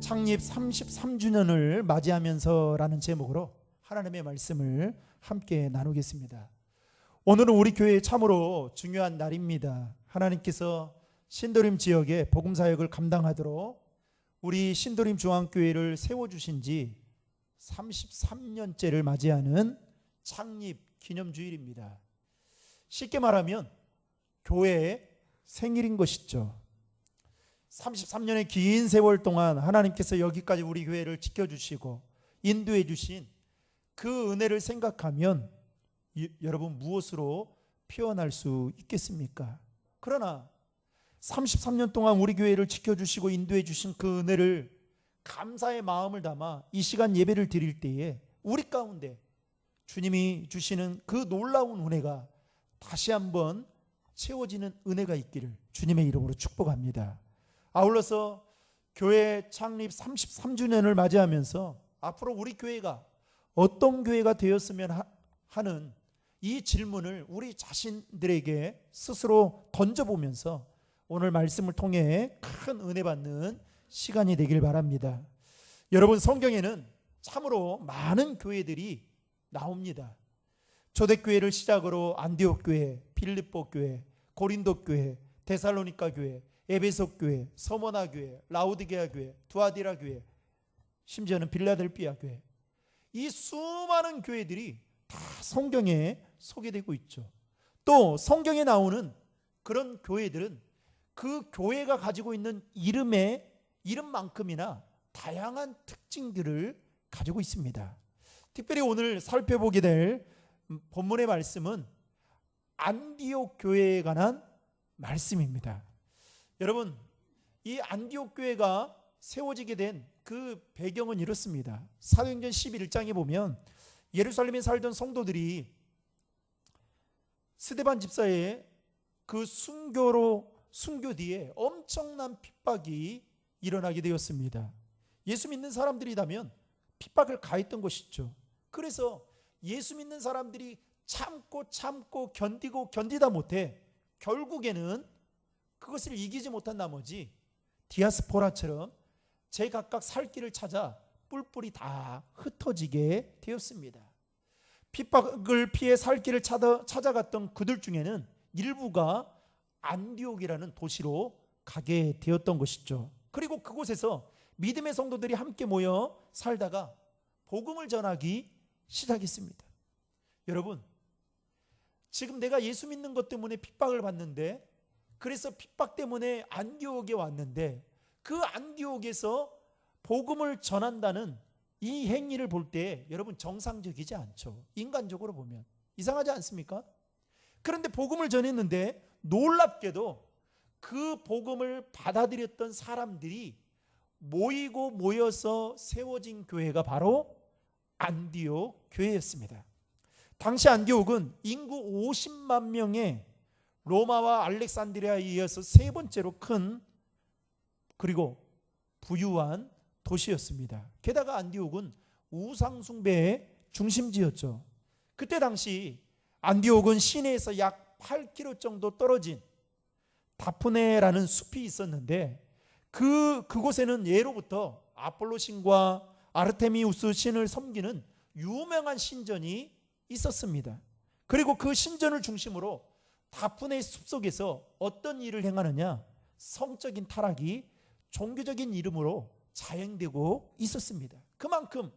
창립 33주년을 맞이하면서라는 제목으로 하나님의 말씀을 함께 나누겠습니다. 오늘은 우리 교회에 참으로 중요한 날입니다. 하나님께서 신도림 지역의 복음사역을 감당하도록 우리 신도림 중앙교회를 세워주신 지 33년째를 맞이하는 창립 기념주일입니다. 쉽게 말하면 교회의 생일인 것이죠. 33년의 긴 세월 동안 하나님께서 여기까지 우리 교회를 지켜주시고 인도해 주신 그 은혜를 생각하면 여러분 무엇으로 표현할 수 있겠습니까? 그러나 33년 동안 우리 교회를 지켜주시고 인도해 주신 그 은혜를 감사의 마음을 담아 이 시간 예배를 드릴 때에 우리 가운데 주님이 주시는 그 놀라운 은혜가 다시 한번 채워지는 은혜가 있기를 주님의 이름으로 축복합니다. 아울러서 교회 창립 33주년을 맞이하면서 앞으로 우리 교회가 어떤 교회가 되었으면 하는 이 질문을 우리 자신들에게 스스로 던져보면서 오늘 말씀을 통해 큰 은혜 받는 시간이 되길 바랍니다. 여러분, 성경에는 참으로 많은 교회들이 나옵니다. 초대교회를 시작으로 안디옥 교회, 빌립보 교회, 고린도 교회, 데살로니가 교회, 에베소 교회, 서머나 교회, 라우디게아 교회, 두아디라 교회, 심지어는 빌라델피아 교회, 이 수많은 교회들이 다 성경에 소개되고 있죠. 또 성경에 나오는 그런 교회들은 그 교회가 가지고 있는 이름만큼이나 다양한 특징들을 가지고 있습니다. 특별히 오늘 살펴보게 될 본문의 말씀은 안디옥 교회에 관한 말씀입니다. 여러분, 이 안디옥 교회가 세워지게 된 그 배경은 이렇습니다. 사도행전 11장에 보면 예루살렘에 살던 성도들이 스데반 집사의 그 순교 뒤에 엄청난 핍박이 일어나게 되었습니다. 예수 믿는 사람들이라면 핍박을 가했던 것이죠. 그래서 예수 믿는 사람들이 참고 견디다 못해 결국에는 그것을 이기지 못한 나머지 디아스포라처럼 제각각 살 길을 찾아 뿔뿔이 다 흩어지게 되었습니다. 핍박을 피해 살 길을 찾아갔던 그들 중에는 일부가 안디옥이라는 도시로 가게 되었던 것이죠. 그리고 그곳에서 믿음의 성도들이 함께 모여 살다가 복음을 전하기 시작했습니다. 여러분, 지금 내가 예수 믿는 것 때문에 핍박을 받는데, 그래서 핍박 때문에 안디옥에 왔는데 그 안디옥에서 복음을 전한다는 이 행위를 볼 때 여러분 정상적이지 않죠. 인간적으로 보면 이상하지 않습니까? 그런데 복음을 전했는데 놀랍게도 그 복음을 받아들였던 사람들이 모여서 세워진 교회가 바로 안디옥 교회였습니다. 당시 안디옥은 인구 50만 명의 로마와 알렉산드리아에 이어서 세 번째로 큰 그리고 부유한 도시였습니다. 게다가 안디옥은 우상 숭배의 중심지였죠. 그때 당시 안디옥은 시내에서 약 8km 정도 떨어진 다프네라는 숲이 있었는데 그곳에는 예로부터 아폴로 신과 아르테미우스 신을 섬기는 유명한 신전이 있었습니다. 그리고 그 신전을 중심으로 다프네 숲속에서 어떤 일을 행하느냐, 성적인 타락이 종교적인 이름으로 자행되고 있었습니다. 그만큼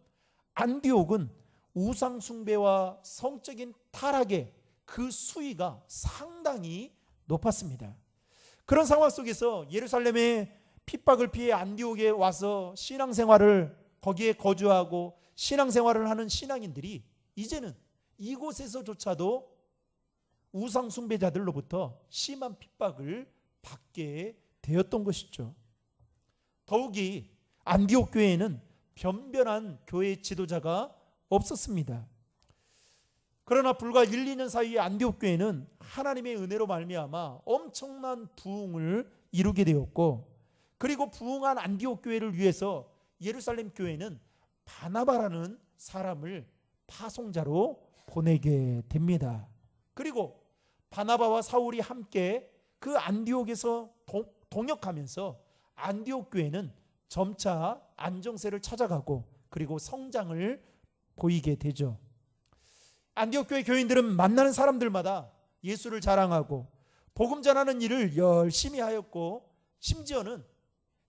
안디옥은 우상 숭배와 성적인 타락의 그 수위가 상당히 높았습니다. 그런 상황 속에서 예루살렘의 핍박을 피해 안디옥에 와서 신앙생활을 거기에 거주하고 신앙생활을 하는 신앙인들이 이제는 이곳에서조차도 우상 숭배자들로부터 심한 핍박을 받게 되었던 것이죠. 더욱이 안디옥 교회에는 변변한 교회 지도자가 없었습니다. 그러나 불과 1, 2년 사이에 안디옥 교회는 하나님의 은혜로 말미암아 엄청난 부흥을 이루게 되었고, 그리고 부흥한 안디옥 교회를 위해서 예루살렘 교회는 바나바라는 사람을 파송자로 보내게 됩니다. 그리고 바나바와 사울이 함께 그 안디옥에서 동역하면서 안디옥 교회는 점차 안정세를 찾아가고 그리고 성장을 보이게 되죠. 안디옥 교회 교인들은 만나는 사람들마다 예수를 자랑하고 복음 전하는 일을 열심히 하였고, 심지어는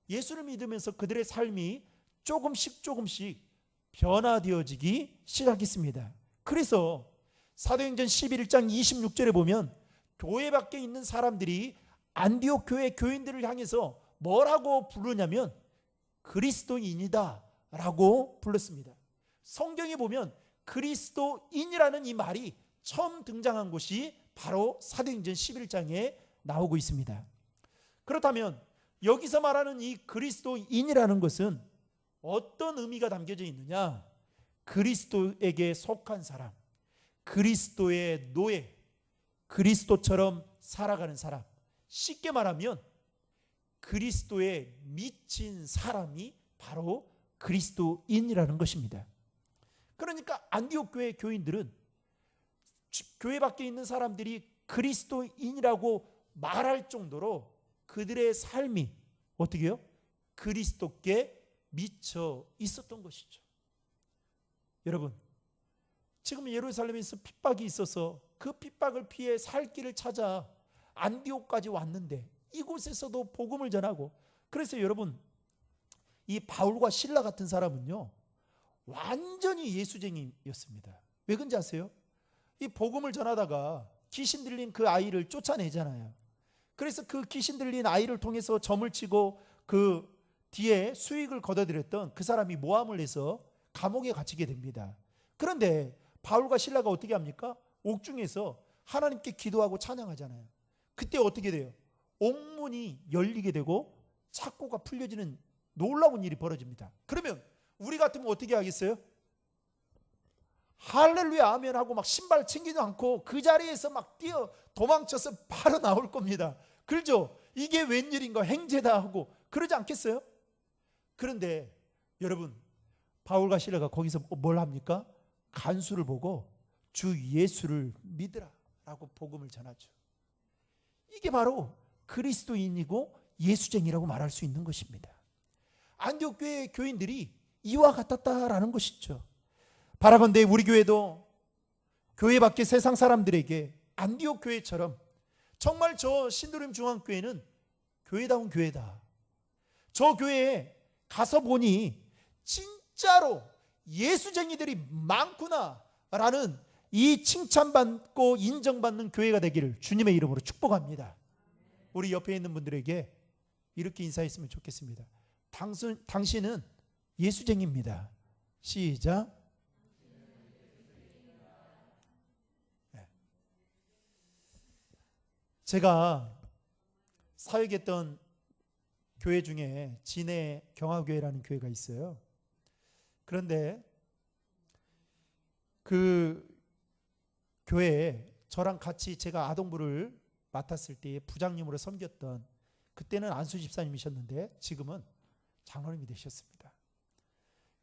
예수를 믿으면서 그들의 삶이 조금씩 변화되어지기 시작했습니다. 그래서 사도행전 11장 26절에 보면 교회 밖에 있는 사람들이 안디옥 교회 교인들을 향해서 뭐라고 부르냐면 그리스도인이다 라고 불렀습니다. 성경에 보면 그리스도인이라는 이 말이 처음 등장한 곳이 바로 사도행전 11장에 나오고 있습니다. 그렇다면 여기서 말하는 이 그리스도인이라는 것은 어떤 의미가 담겨져 있느냐? 그리스도에게 속한 사람, 그리스도의 노예, 그리스도처럼 살아가는 사람, 쉽게 말하면 그리스도에 미친 사람이 바로 그리스도인이라는 것입니다. 그러니까 안디옥 교회 교인들은 교회 밖에 있는 사람들이 그리스도인이라고 말할 정도로 그들의 삶이 어떻게 해요? 그리스도께 미쳐 있었던 것이죠. 여러분, 지금 예루살렘에서 핍박이 있어서 그 핍박을 피해 살 길을 찾아 안디옥까지 왔는데 이곳에서도 복음을 전하고, 그래서 여러분, 이 바울과 실라 같은 사람은요 완전히 예수쟁이였습니다. 왜 그런지 아세요? 이 복음을 전하다가 귀신 들린 그 아이를 쫓아내잖아요. 그래서 그 귀신 들린 아이를 통해서 점을 치고 그 뒤에 수익을 거둬들였던 그 사람이 모함을 해서 감옥에 갇히게 됩니다. 그런데 바울과 실라가 어떻게 합니까? 옥중에서 하나님께 기도하고 찬양하잖아요. 그때 어떻게 돼요? 옥문이 열리게 되고 착고가 풀려지는 놀라운 일이 벌어집니다. 그러면 우리 같으면 어떻게 하겠어요? 할렐루야 아멘 하고 막 신발 챙기지 않고 그 자리에서 막 뛰어 도망쳐서 바로 나올 겁니다. 그렇죠? 이게 웬일인가, 행제다 하고 그러지 않겠어요? 그런데 여러분, 바울과 실라가 거기서 뭘 합니까? 간수를 보고 주 예수를 믿으라 라고 복음을 전하죠. 이게 바로 그리스도인이고 예수쟁이라고 말할 수 있는 것입니다. 안디옥 교회 교인들이 이와 같았다라는 것이죠. 바라건대 우리 교회도 교회 밖의 세상 사람들에게 안디옥 교회처럼 정말 저 신도림 중앙교회는 교회다운 교회다, 저 교회에 가서 보니 진짜로 예수쟁이들이 많구나 라는 이 칭찬받고 인정받는 교회가 되기를 주님의 이름으로 축복합니다. 우리 옆에 있는 분들에게 이렇게 인사했으면 좋겠습니다. 당신은 예수쟁이입니다. 시작. 제가 사역했던 교회 중에 진해 경화교회라는 교회가 있어요. 그런데 그 교회에 저랑 같이 제가 아동부를 맡았을 때 부장님으로 섬겼던, 그때는 안수 집사님이셨는데 지금은 장로님이 되셨습니다.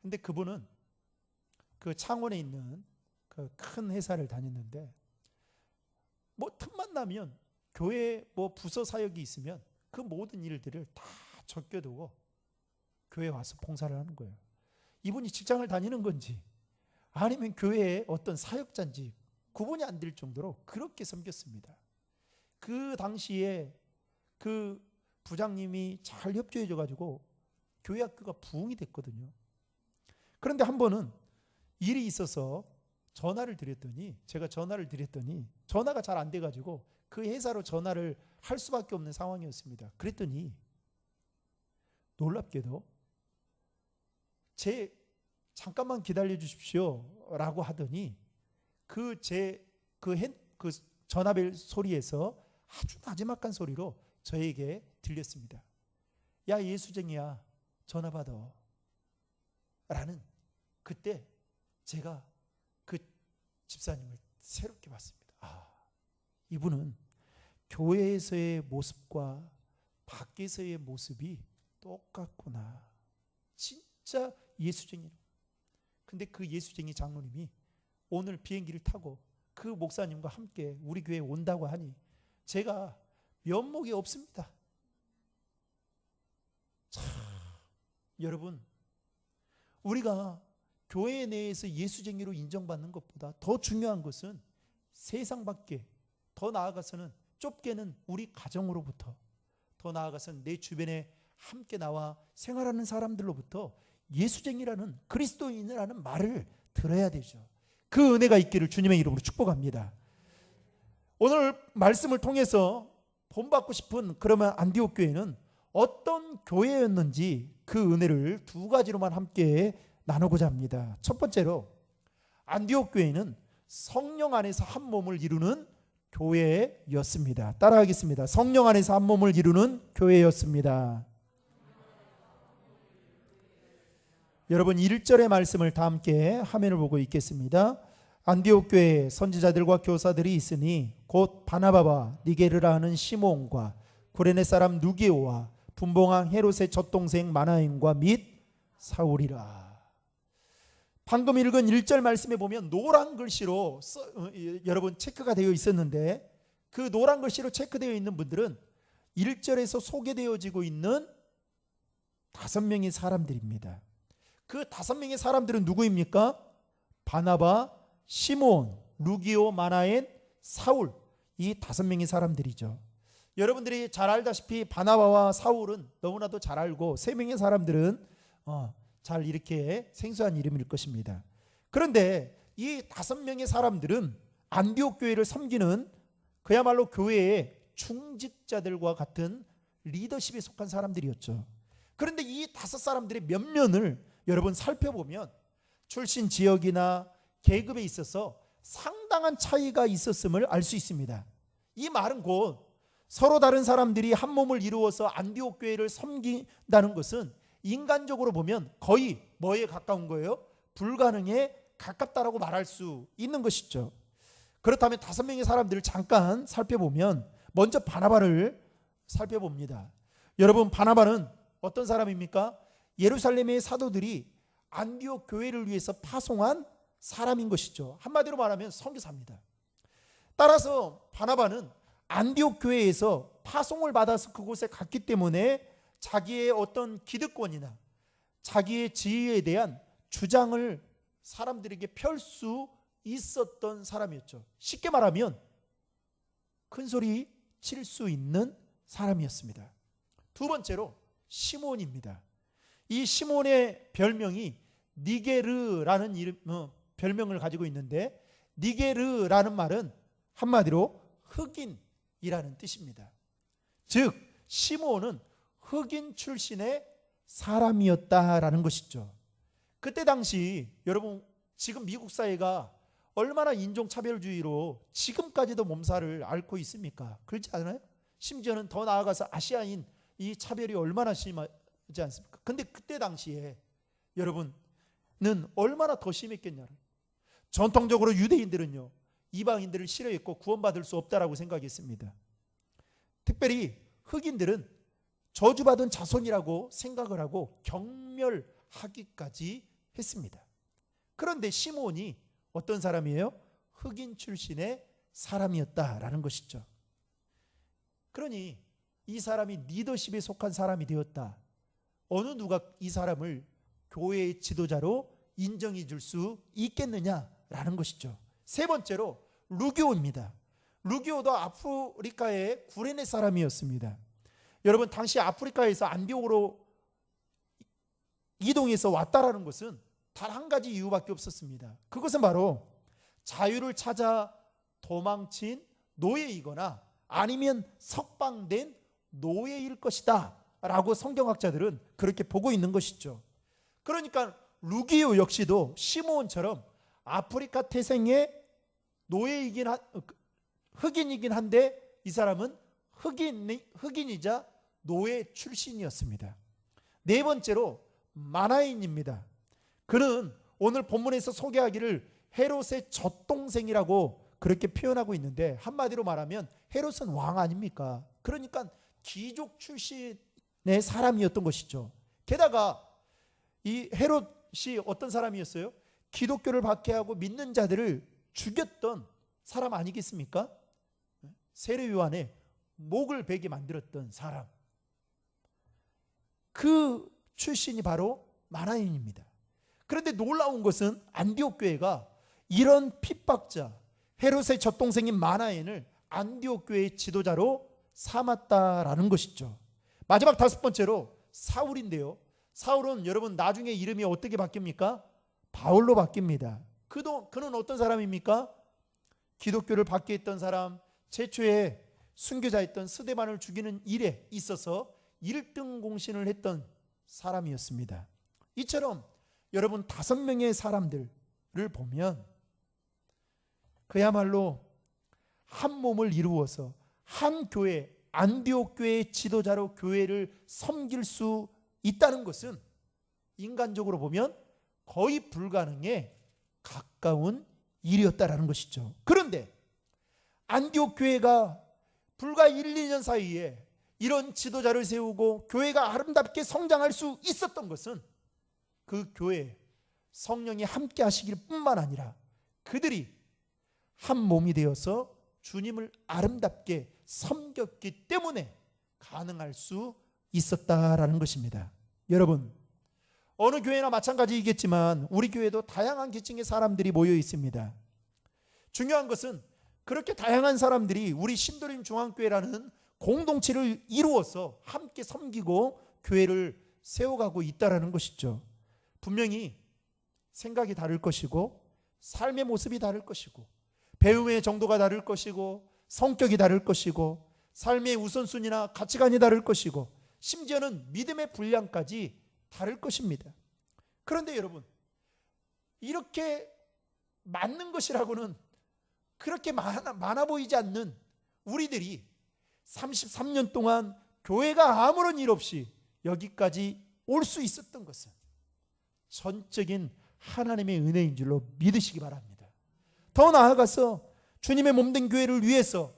근데 그분은 그 창원에 있는 그 큰 회사를 다녔는데 뭐 틈만 나면 교회 뭐 부서 사역이 있으면 그 모든 일들을 다 적겨두고 교회에 와서 봉사를 하는 거예요. 이분이 직장을 다니는 건지 아니면 교회의 어떤 사역자인지 구분이 안 될 정도로 그렇게 섬겼습니다. 그 당시에 그 부장님이 잘 협조해 줘가지고 교회 학교가 부흥이 됐거든요. 그런데 한 번은 일이 있어서 제가 전화를 드렸더니 전화가 잘 안 돼가지고 그 회사로 전화를 할 수밖에 없는 상황이었습니다. 그랬더니 놀랍게도 잠깐만 기다려 주십시오 라고 하더니 그 전화벨 소리에서 아주 나지막한 소리로 저에게 들렸습니다. 야 예수쟁이야, 전화 받아 라는. 그때 제가 그 집사님을 새롭게 봤습니다. 이분은 교회에서의 모습과 밖에서의 모습이 똑같구나. 진짜 예수쟁이. 근데 그 예수쟁이 장로님이 오늘 비행기를 타고 그 목사님과 함께 우리 교회에 온다고 하니 제가 면목이 없습니다. 참 여러분, 우리가 교회 내에서 예수쟁이로 인정받는 것보다 더 중요한 것은 세상 밖에, 더 나아가서는 좁게는 우리 가정으로부터, 더 나아가서는 내 주변에 함께 나와 생활하는 사람들로부터 예수쟁이라는, 그리스도인이라는 말을 들어야 되죠. 그 은혜가 있기를 주님의 이름으로 축복합니다. 오늘 말씀을 통해서 본받고 싶은 그러면 안디옥 교회는 어떤 교회였는지 그 은혜를 두 가지로만 함께 나누고자 합니다. 첫 번째로, 안디옥 교회는 성령 안에서 한 몸을 이루는 교회였습니다. 따라하겠습니다. 성령 안에서 한 몸을 이루는 교회였습니다. 여러분, 1절의 말씀을 다 함께 화면을 보고 읽겠습니다. 안디옥 교회에 선지자들과 교사들이 있으니 곧 바나바와 니게르라 하는 시몬과 구레네 사람 누기오와 분봉왕 헤롯의 젖동생 마나엔과 및 사울이라. 방금 읽은 1절 말씀에 보면 노란 글씨로 여러분 체크가 되어 있었는데, 그 노란 글씨로 체크되어 있는 분들은 1절에서 소개되어지고 있는 5명의 사람들입니다. 그 5명의 사람들은 누구입니까? 바나바, 시몬, 루기오, 마나엔, 사울, 이 5명의 사람들이죠. 여러분들이 잘 알다시피 바나바와 사울은 너무나도 잘 알고 3명의 사람들은 잘 이렇게 생소한 이름일 것입니다. 그런데 이 5명의 사람들은 안디옥 교회를 섬기는 그야말로 교회의 중직자들과 같은 리더십에 속한 사람들이었죠. 그런데 이 5사람들의 면면을 여러분 살펴보면 출신 지역이나 계급에 있어서 상당한 차이가 있었음을 알 수 있습니다. 이 말은 곧 서로 다른 사람들이 한 몸을 이루어서 안디옥 교회를 섬긴다는 것은 인간적으로 보면 거의 뭐에 가까운 거예요? 불가능에 가깝다라고 말할 수 있는 것이죠. 그렇다면 5명의 사람들을 잠깐 살펴보면, 먼저 바나바를 살펴봅니다. 여러분, 바나바는 어떤 사람입니까? 예루살렘의 사도들이 안디옥 교회를 위해서 파송한 사람인 것이죠. 한마디로 말하면 선교사입니다. 따라서 바나바는 안디옥 교회에서 파송을 받아서 그곳에 갔기 때문에 자기의 어떤 기득권이나 자기의 지위에 대한 주장을 사람들에게 펼 수 있었던 사람이었죠. 쉽게 말하면 큰 소리 칠 수 있는 사람이었습니다. 두 번째로 시몬입니다. 이 시몬의 별명이 니게르라는 별명을 가지고 있는데, 니게르라는 말은 한마디로 흑인이라는 뜻입니다. 즉 시몬은 흑인 출신의 사람이었다라는 것이죠. 그때 당시 여러분, 지금 미국 사회가 얼마나 인종차별주의로 지금까지도 몸살을 앓고 있습니까? 그렇지 않아요? 심지어는 더 나아가서 아시아인 이 차별이 얼마나 심하지 않습니까? 근데 그때 당시에 여러분은 얼마나 더 심했겠냐를. 전통적으로 유대인들은요, 이방인들을 싫어했고 구원받을 수 없다라고 생각했습니다. 특별히 흑인들은 저주받은 자손이라고 생각을 하고 경멸하기까지 했습니다. 그런데 시몬이 어떤 사람이에요? 흑인 출신의 사람이었다라는 것이죠. 그러니 이 사람이 리더십에 속한 사람이 되었다. 어느 누가 이 사람을 교회의 지도자로 인정해 줄 수 있겠느냐라는 것이죠. 세 번째로 루기오입니다. 루기오도 아프리카의 구레네 사람이었습니다. 여러분, 당시 아프리카에서 안디옥으로 이동해서 왔다라는 것은 단 한 가지 이유밖에 없었습니다. 그것은 바로 자유를 찾아 도망친 노예이거나 아니면 석방된 노예일 것이다 라고 성경학자들은 그렇게 보고 있는 것이죠. 그러니까 루기오 역시도 시므온처럼 아프리카 태생의 노예이긴 흑인이긴 한데, 이 사람은 흑인이자 노예 출신이었습니다. 네 번째로 마나엔입니다. 그는 오늘 본문에서 소개하기를 헤롯의 젖동생이라고 그렇게 표현하고 있는데, 한마디로 말하면 헤롯은 왕 아닙니까? 그러니까 귀족 출신의 사람이었던 것이죠. 게다가 이 헤롯이 어떤 사람이었어요? 기독교를 박해하고 믿는 자들을 죽였던 사람 아니겠습니까? 세례 요한의 목을 베게 만들었던 사람. 그 출신이 바로 마나엔입니다. 그런데 놀라운 것은 안디옥 교회가 이런 핍박자 헤롯의 젖동생인 마나엔을 안디옥 교회의 지도자로 삼았다라는 것이죠. 마지막 다섯 번째로 사울인데요. 사울은 여러분 나중에 이름이 어떻게 바뀝니까? 바울로 바뀝니다. 그는 어떤 사람입니까? 기독교를 박해했던 사람, 최초의 순교자였던 스데반을 죽이는 일에 있어서 1등 공신을 했던 사람이었습니다. 이처럼 여러분 5명의 사람들을 보면 그야말로 한 몸을 이루어서 한 교회, 안디옥 교회의 지도자로 교회를 섬길 수 있다는 것은 인간적으로 보면 거의 불가능에 가까운 일이었다라는 것이죠. 그런데 안디옥 교회가 불과 1, 2년 사이에 이런 지도자를 세우고 교회가 아름답게 성장할 수 있었던 것은 그 교회에 성령이 함께 하시길 뿐만 아니라 그들이 한 몸이 되어서 주님을 아름답게 섬겼기 때문에 가능할 수 있었다라는 것입니다. 여러분, 어느 교회나 마찬가지이겠지만 우리 교회도 다양한 계층의 사람들이 모여 있습니다. 중요한 것은 그렇게 다양한 사람들이 우리 신도림 중앙교회라는 공동체를 이루어서 함께 섬기고 교회를 세워가고 있다는 것이죠. 분명히 생각이 다를 것이고 삶의 모습이 다를 것이고 배움의 정도가 다를 것이고 성격이 다를 것이고 삶의 우선순위나 가치관이 다를 것이고 심지어는 믿음의 분량까지 다를 것입니다. 그런데 여러분, 이렇게 맞는 것이라고는 그렇게 많아 보이지 않는 우리들이 33년 동안 교회가 아무런 일 없이 여기까지 올 수 있었던 것은 전적인 하나님의 은혜인 줄로 믿으시기 바랍니다. 더 나아가서 주님의 몸된 교회를 위해서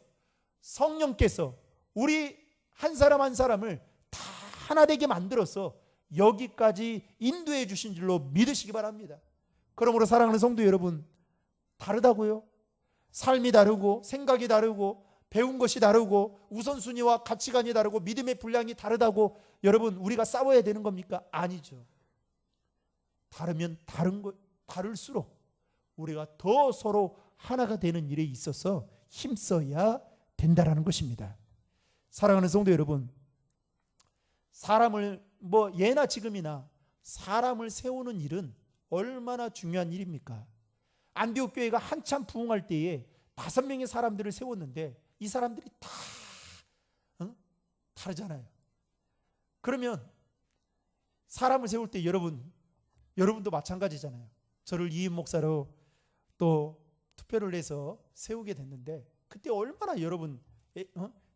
성령께서 우리 한 사람 한 사람을 다 하나 되게 만들어서 여기까지 인도해 주신 줄로 믿으시기 바랍니다. 그러므로 사랑하는 성도 여러분, 다르다고요? 삶이 다르고 생각이 다르고 배운 것이 다르고 우선순위와 가치관이 다르고 믿음의 분량이 다르다고 여러분 우리가 싸워야 되는 겁니까? 아니죠. 다르면 다를수록 우리가 더 서로 하나가 되는 일에 있어서 힘써야 된다라는 것입니다. 사랑하는 성도 여러분, 사람을 예나 지금이나 사람을 세우는 일은 얼마나 중요한 일입니까? 안디옥 교회가 한참 부흥할 때에 5명의 사람들을 세웠는데 이 사람들이 다 다르잖아요. 그러면 사람을 세울 때 여러분도 마찬가지잖아요. 저를 이임 목사로 또 투표를 해서 세우게 됐는데 그때 얼마나 여러분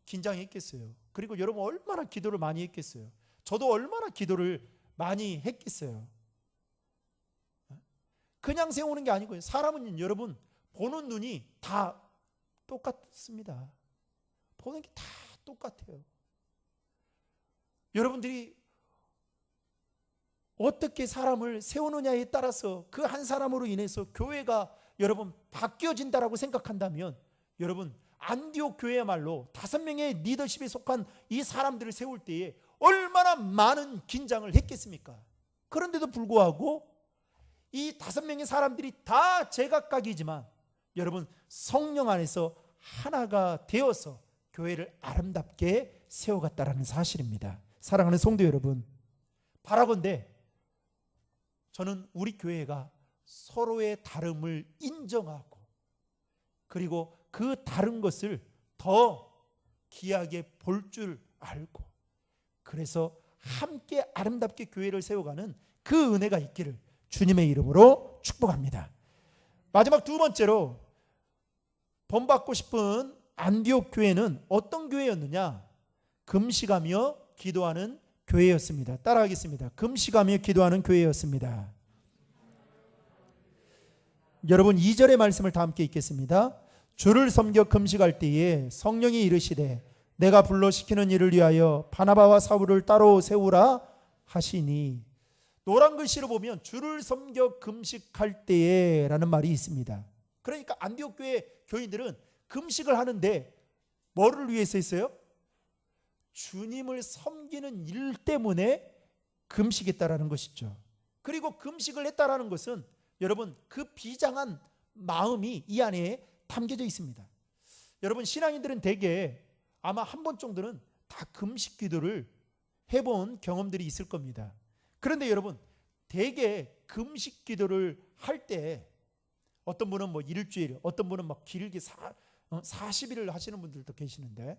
긴장했겠어요. 그리고 여러분 얼마나 기도를 많이 했겠어요. 저도 얼마나 기도를 많이 했겠어요. 그냥 세우는 게 아니고요. 사람은 여러분 보는 눈이 다 똑같습니다. 보는 게 다 똑같아요. 여러분들이 어떻게 사람을 세우느냐에 따라서 그 한 사람으로 인해서 교회가 여러분 바뀌어진다라고 생각한다면 여러분 안디옥 교회야말로 5명의 리더십에 속한 이 사람들을 세울 때에 얼마나 많은 긴장을 했겠습니까? 그런데도 불구하고 이 5명의 사람들이 다 제각각이지만 여러분 성령 안에서 하나가 되어서 교회를 아름답게 세워갔다라는 사실입니다. 사랑하는 성도 여러분, 바라건대 저는 우리 교회가 서로의 다름을 인정하고 그리고 그 다른 것을 더 귀하게 볼 줄 알고 그래서 함께 아름답게 교회를 세워가는 그 은혜가 있기를 주님의 이름으로 축복합니다. 마지막 2번째로 본받고 싶은 안디옥 교회는 어떤 교회였느냐? 금식하며 기도하는 교회였습니다. 따라하겠습니다. 금식하며 기도하는 교회였습니다. 여러분 2절의 말씀을 다 함께 읽겠습니다. 주를 섬겨 금식할 때에 성령이 이르시되 내가 불러 시키는 일을 위하여 바나바와 사울을 따로 세우라 하시니, 노란 글씨로 보면 주를 섬겨 금식할 때에 라는 말이 있습니다. 그러니까 안디옥 교회 교인들은 금식을 하는데 뭐를 위해서 했어요? 주님을 섬기는 일 때문에 금식했다라는 것이죠. 그리고 금식을 했다라는 것은 여러분 그 비장한 마음이 이 안에 담겨져 있습니다. 여러분 신앙인들은 대개 아마 한 번 정도는 다 금식 기도를 해본 경험들이 있을 겁니다. 그런데 여러분 대개 금식 기도를 할 때 어떤 분은 뭐 일주일, 어떤 분은 막 길게 40일을 하시는 분들도 계시는데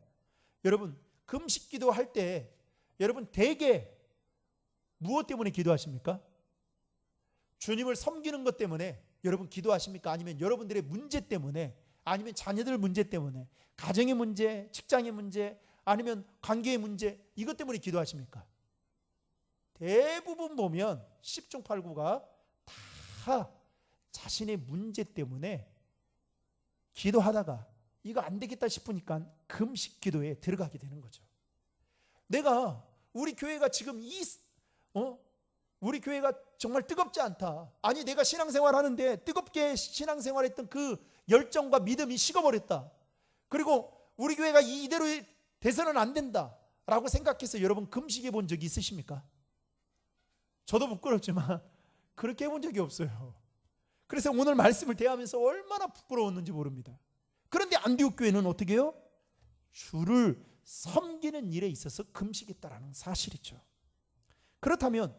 여러분 금식 기도할 때 여러분 대개 무엇 때문에 기도하십니까? 주님을 섬기는 것 때문에 여러분 기도하십니까? 아니면 여러분들의 문제 때문에, 아니면 자녀들 문제 때문에, 가정의 문제, 직장의 문제, 아니면 관계의 문제, 이것 때문에 기도하십니까? 대부분 보면 10중 8구가 다 자신의 문제 때문에 기도하다가 이거 안 되겠다 싶으니까 금식 기도에 들어가게 되는 거죠. 내가 우리 교회가 지금 우리 교회가 정말 뜨겁지 않다. 아니 내가 신앙생활 하는데 뜨겁게 신앙생활했던 그 열정과 믿음이 식어버렸다. 그리고 우리 교회가 이대로 돼서는 안 된다 라고 생각해서 여러분 금식해 본 적이 있으십니까? 저도 부끄럽지만 그렇게 해본 적이 없어요. 그래서 오늘 말씀을 대하면서 얼마나 부끄러웠는지 모릅니다. 그런데 안디옥 교회는 어떻게 해요? 주를 섬기는 일에 있어서 금식했다라는 사실이죠. 그렇다면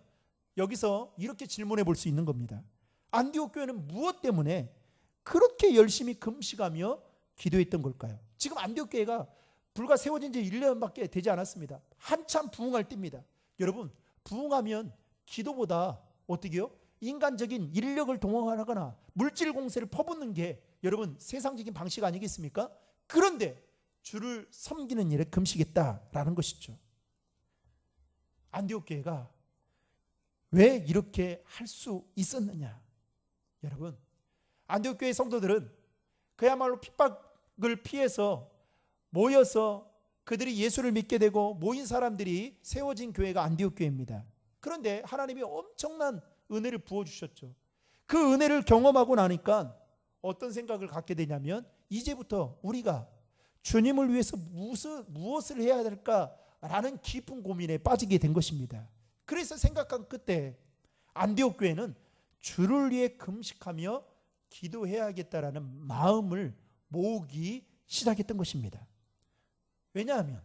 여기서 이렇게 질문해 볼 수 있는 겁니다. 안디옥 교회는 무엇 때문에 그렇게 열심히 금식하며 기도했던 걸까요? 지금 안디옥 교회가 불과 세워진 지 1년밖에 되지 않았습니다. 한참 부흥할 때입니다. 여러분 부흥하면 기도보다 어떻게 해요? 인간적인 인력을 동원하거나 물질 공세를 퍼붓는 게 여러분 세상적인 방식 아니겠습니까? 그런데 주를 섬기는 일에 금식했다라는 것이죠. 안디옥 교회가 왜 이렇게 할 수 있었느냐? 여러분 안디옥 교회 성도들은 그야말로 핍박을 피해서 모여서 그들이 예수를 믿게 되고 모인 사람들이 세워진 교회가 안디옥 교회입니다. 그런데 하나님이 엄청난 은혜를 부어주셨죠. 그 은혜를 경험하고 나니까 어떤 생각을 갖게 되냐면 이제부터 우리가 주님을 위해서 무엇을 해야 될까라는 깊은 고민에 빠지게 된 것입니다. 그래서 생각한 그때 안디옥 교회는 주를 위해 금식하며 기도해야겠다라는 마음을 모으기 시작했던 것입니다. 왜냐하면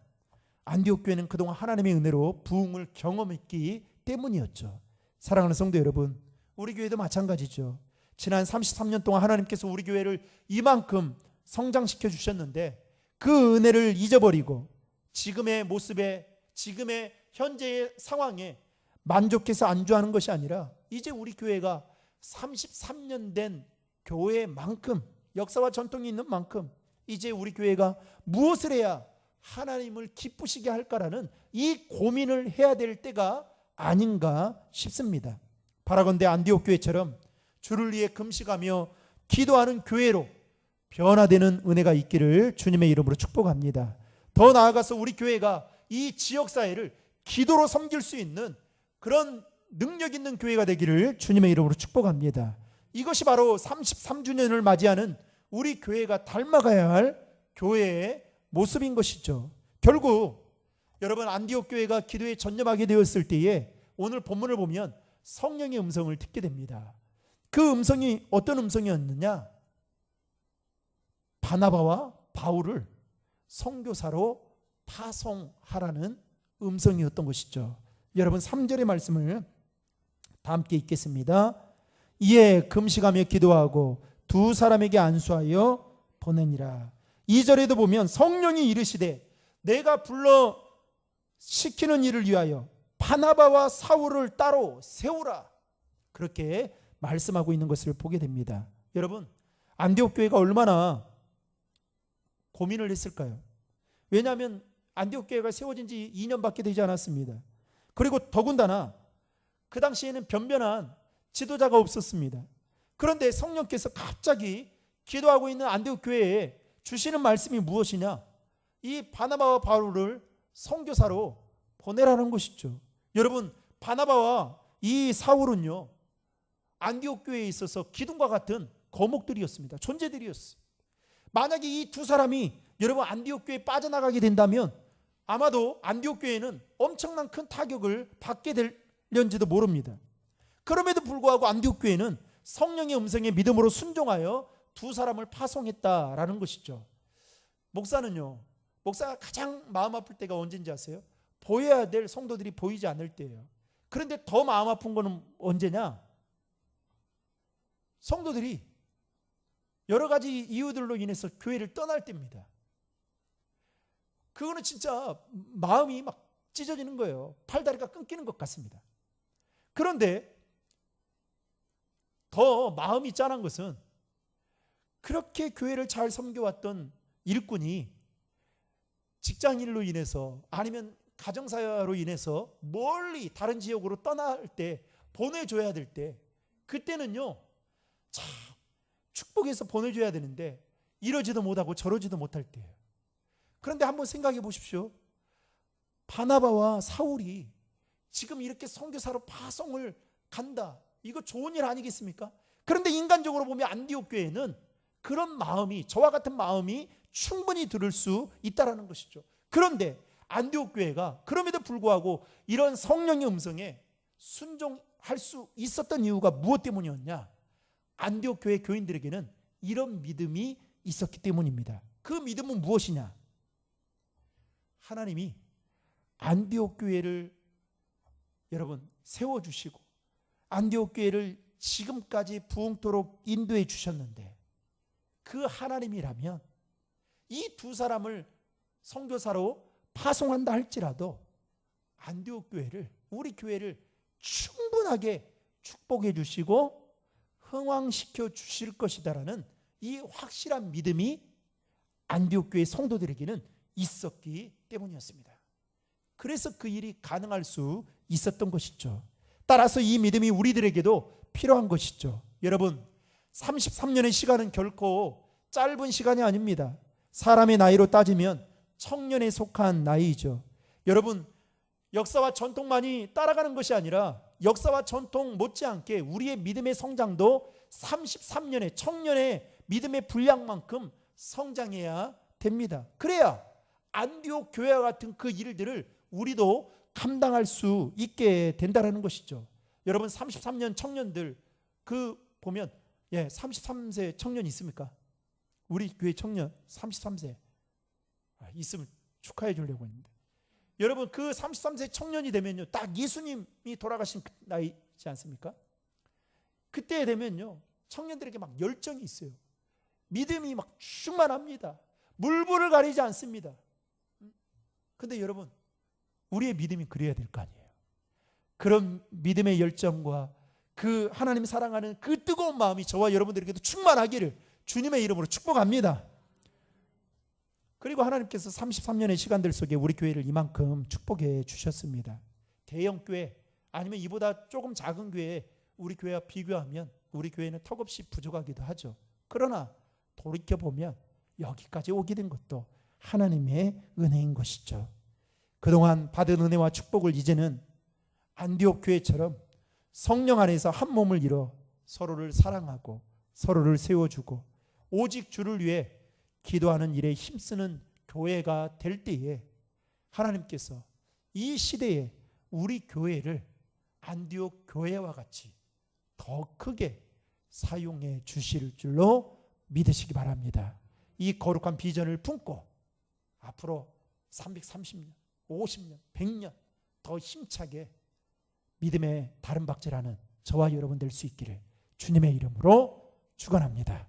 안디옥 교회는 그동안 하나님의 은혜로 부흥을 경험했기 때문이었죠. 사랑하는 성도 여러분, 우리 교회도 마찬가지죠. 지난 33년 동안 하나님께서 우리 교회를 이만큼 성장시켜 주셨는데 그 은혜를 잊어버리고 지금의 모습에, 지금의 현재의 상황에 만족해서 안주하는 것이 아니라 이제 우리 교회가 33년 된 교회만큼 역사와 전통이 있는 만큼 이제 우리 교회가 무엇을 해야 하나님을 기쁘시게 할까라는 이 고민을 해야 될 때가 아닌가 싶습니다. 바라건대 안디옥 교회처럼 주를 위해 금식하며 기도하는 교회로 변화되는 은혜가 있기를 주님의 이름으로 축복합니다. 더 나아가서 우리 교회가 이 지역사회를 기도로 섬길 수 있는 그런 능력 있는 교회가 되기를 주님의 이름으로 축복합니다. 이것이 바로 33주년을 맞이하는 우리 교회가 닮아가야 할 교회의 모습인 것이죠. 결국 여러분 안디옥 교회가 기도에 전념하게 되었을 때에 오늘 본문을 보면 성령의 음성을 듣게 됩니다. 그 음성이 어떤 음성이었느냐? 바나바와 바울을 선교사로 파송하라는 음성이었던 것이죠. 여러분 3절의 말씀을 다 함께 읽겠습니다. 이에 금식하며 기도하고 두 사람에게 안수하여 보내니라. 2절에도 보면 성령이 이르시되 내가 불러 시키는 일을 위하여 바나바와 사울을 따로 세우라. 그렇게 말씀하고 있는 것을 보게 됩니다. 여러분 안디옥 교회가 얼마나 고민을 했을까요? 왜냐하면 안디옥 교회가 세워진 지 2년밖에 되지 않았습니다. 그리고 더군다나 그 당시에는 변변한 지도자가 없었습니다. 그런데 성령께서 갑자기 기도하고 있는 안디옥 교회에 주시는 말씀이 무엇이냐? 이 바나바와 바울을 선교사로 보내라는 것이죠. 여러분 바나바와 이 사울은요 안디옥 교회에 있어서 기둥과 같은 거목들이었습니다. 존재들이었어요. 만약에 이 두 사람이 여러분 안디옥 교회에 빠져나가게 된다면 아마도 안디옥 교회는 엄청난 큰 타격을 받게 될 있을런지도 모릅니다. 그럼에도 불구하고 안디옥 교회는 성령의 음성에 믿음으로 순종하여 두 사람을 파송했다라는 것이죠. 목사가 가장 마음 아플 때가 언제인지 아세요? 보여야 될 성도들이 보이지 않을 때예요. 그런데 더 마음 아픈 거는 언제냐? 성도들이 여러 가지 이유들로 인해서 교회를 떠날 때입니다. 그거는 진짜 마음이 막 찢어지는 거예요. 팔다리가 끊기는 것 같습니다. 그런데 더 마음이 짠한 것은 그렇게 교회를 잘 섬겨왔던 일꾼이 직장일로 인해서 아니면 가정사로 인해서 멀리 다른 지역으로 떠날 때 보내줘야 될 때 그때는요 참 축복해서 보내줘야 되는데 이러지도 못하고 저러지도 못할 때예요. 그런데 한번 생각해 보십시오. 바나바와 사울이 지금 이렇게 선교사로 파송을 간다. 이거 좋은 일 아니겠습니까? 그런데 인간적으로 보면 안디옥 교회는 그런 마음이 저와 같은 마음이 충분히 들을 수 있다라는 것이죠. 그런데 안디옥 교회가 그럼에도 불구하고 이런 성령의 음성에 순종할 수 있었던 이유가 무엇 때문이었냐? 안디옥 교회 교인들에게는 이런 믿음이 있었기 때문입니다. 그 믿음은 무엇이냐? 하나님이 안디옥 교회를 여러분 세워주시고 안디옥 교회를 지금까지 부흥토록 인도해 주셨는데 그 하나님이라면 이 두 사람을 선교사로 파송한다 할지라도 안디옥 교회를 우리 교회를 충분하게 축복해 주시고 흥왕시켜 주실 것이다라는 이 확실한 믿음이 안디옥 교회 성도들에게는 있었기 때문이었습니다. 그래서 그 일이 가능할 수 있었던 것이죠. 따라서 이 믿음이 우리들에게도 필요한 것이죠. 여러분 33년의 시간은 결코 짧은 시간이 아닙니다. 사람의 나이로 따지면 청년에 속한 나이죠. 여러분 역사와 전통만이 따라가는 것이 아니라 역사와 전통 못지않게 우리의 믿음의 성장도 33년의 청년의 믿음의 분량만큼 성장해야 됩니다. 그래야 안디옥 교회와 같은 그 일들을 우리도 감당할 수 있게 된다는 것이죠. 여러분 33년 청년들 그 보면 33세 청년 있습니까? 우리 교회 청년 33세 있으면 축하해 주려고 했는데 여러분 그 33세 청년이 되면요 딱 예수님이 돌아가신 그 나이지 않습니까? 그때 되면요 청년들에게 막 열정이 있어요. 믿음이 막 충만합니다. 물불을 가리지 않습니다. 근데 여러분 우리의 믿음이 그래야 될 거 아니에요. 그런 믿음의 열정과 그 하나님 사랑하는 그 뜨거운 마음이 저와 여러분들에게도 충만하기를 주님의 이름으로 축복합니다. 그리고 하나님께서 33년의 시간들 속에 우리 교회를 이만큼 축복해 주셨습니다. 대형 교회 아니면 이보다 조금 작은 교회 우리 교회와 비교하면 우리 교회는 턱없이 부족하기도 하죠. 그러나 돌이켜보면 여기까지 오게 된 것도 하나님의 은혜인 것이죠. 그동안 받은 은혜와 축복을 이제는 안디옥 교회처럼 성령 안에서 한 몸을 이뤄 서로를 사랑하고 서로를 세워주고 오직 주를 위해 기도하는 일에 힘쓰는 교회가 될 때에 하나님께서 이 시대에 우리 교회를 안디옥 교회와 같이 더 크게 사용해 주실 줄로 믿으시기 바랍니다. 이 거룩한 비전을 품고 앞으로 330년, 50년, 100년 더 힘차게 믿음의 다른 박제라는 저와 여러분 될 수 있기를 주님의 이름으로 축원합니다.